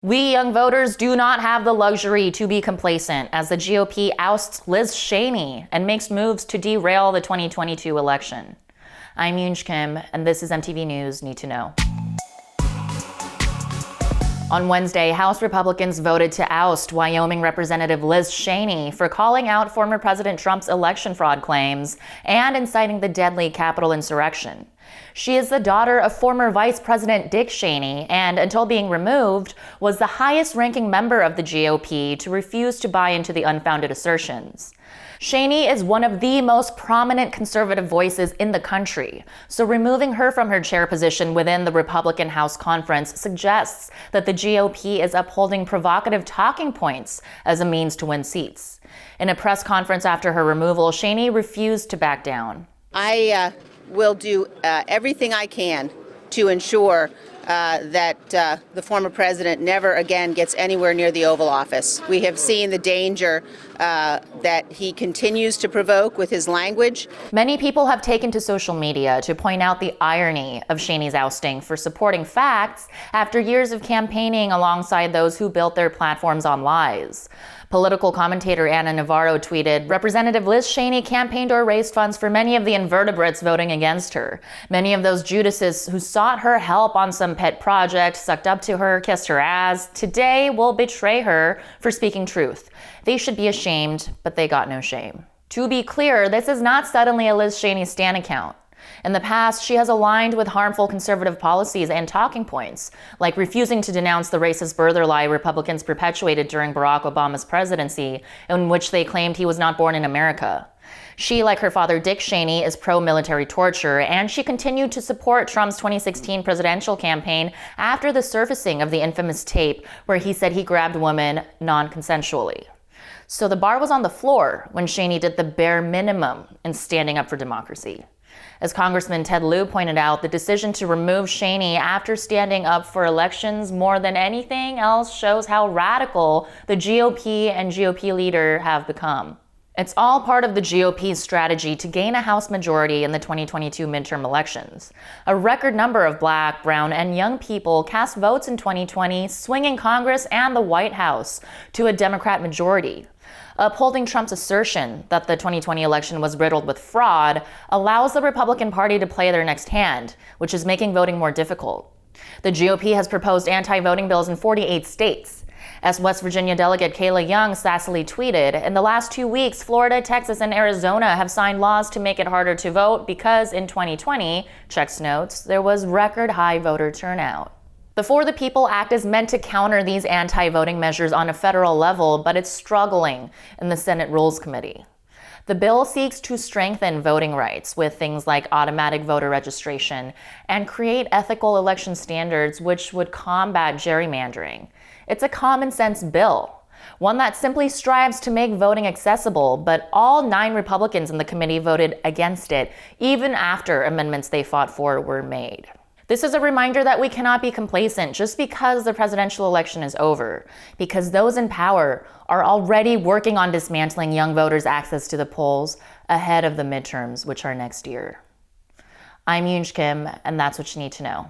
We young voters do not have the luxury to be complacent as the GOP ousts Liz Cheney and makes moves to derail the 2022 election. I'm Yoonj Kim, and this is MTV News Need to Know. On Wednesday, House Republicans voted to oust Wyoming Representative Liz Cheney for calling out former President Trump's election fraud claims and inciting the deadly Capitol insurrection. She is the daughter of former Vice President Dick Cheney and, until being removed, was the highest-ranking member of the GOP to refuse to buy into the unfounded assertions. Cheney is one of the most prominent conservative voices in the country, so removing her from her chair position within the Republican House Conference suggests that the GOP is upholding provocative talking points as a means to win seats. In a press conference after her removal, Cheney refused to back down. I will do everything I can to ensure that the former president never again gets anywhere near the Oval Office. We have seen the danger that he continues to provoke with his language. Many people have taken to social media to point out the irony of Cheney's ousting for supporting facts after years of campaigning alongside those who built their platforms on lies. Political commentator Anna Navarro tweeted, "Representative Liz Cheney campaigned or raised funds for many of the invertebrates voting against her. Many of those Judases who sought her help on some pet project, sucked up to her, kissed her ass, today will betray her for speaking truth. They should be ashamed, but they got no shame." To be clear, this is not suddenly a Liz Cheney stan account. In the past, she has aligned with harmful conservative policies and talking points, like refusing to denounce the racist birther lie Republicans perpetuated during Barack Obama's presidency, in which they claimed he was not born in America. She, like her father Dick Cheney, is pro-military torture, and she continued to support Trump's 2016 presidential campaign after the surfacing of the infamous tape where he said he grabbed women non-consensually. So the bar was on the floor when Cheney did the bare minimum in standing up for democracy. As Congressman Ted Lieu pointed out, the decision to remove Cheney after standing up for elections more than anything else shows how radical the GOP and GOP leader have become. It's all part of the GOP's strategy to gain a House majority in the 2022 midterm elections. A record number of Black, brown, and young people cast votes in 2020, swinging Congress and the White House to a Democrat majority. Upholding Trump's assertion that the 2020 election was riddled with fraud allows the Republican Party to play their next hand, which is making voting more difficult. The GOP has proposed anti-voting bills in 48 states. As West Virginia delegate Kayla Young sassily tweeted, in the last 2 weeks, Florida, Texas, and Arizona have signed laws to make it harder to vote because in 2020, Chex notes, there was record high voter turnout. The For the People Act is meant to counter these anti-voting measures on a federal level, but it's struggling in the Senate Rules Committee. The bill seeks to strengthen voting rights with things like automatic voter registration and create ethical election standards which would combat gerrymandering. It's a common sense bill, one that simply strives to make voting accessible, but all 9 Republicans in the committee voted against it, even after amendments they fought for were made. This is a reminder that we cannot be complacent just because the presidential election is over, because those in power are already working on dismantling young voters' access to the polls ahead of the midterms, which are next year. I'm Yoonj Kim, and that's what you need to know.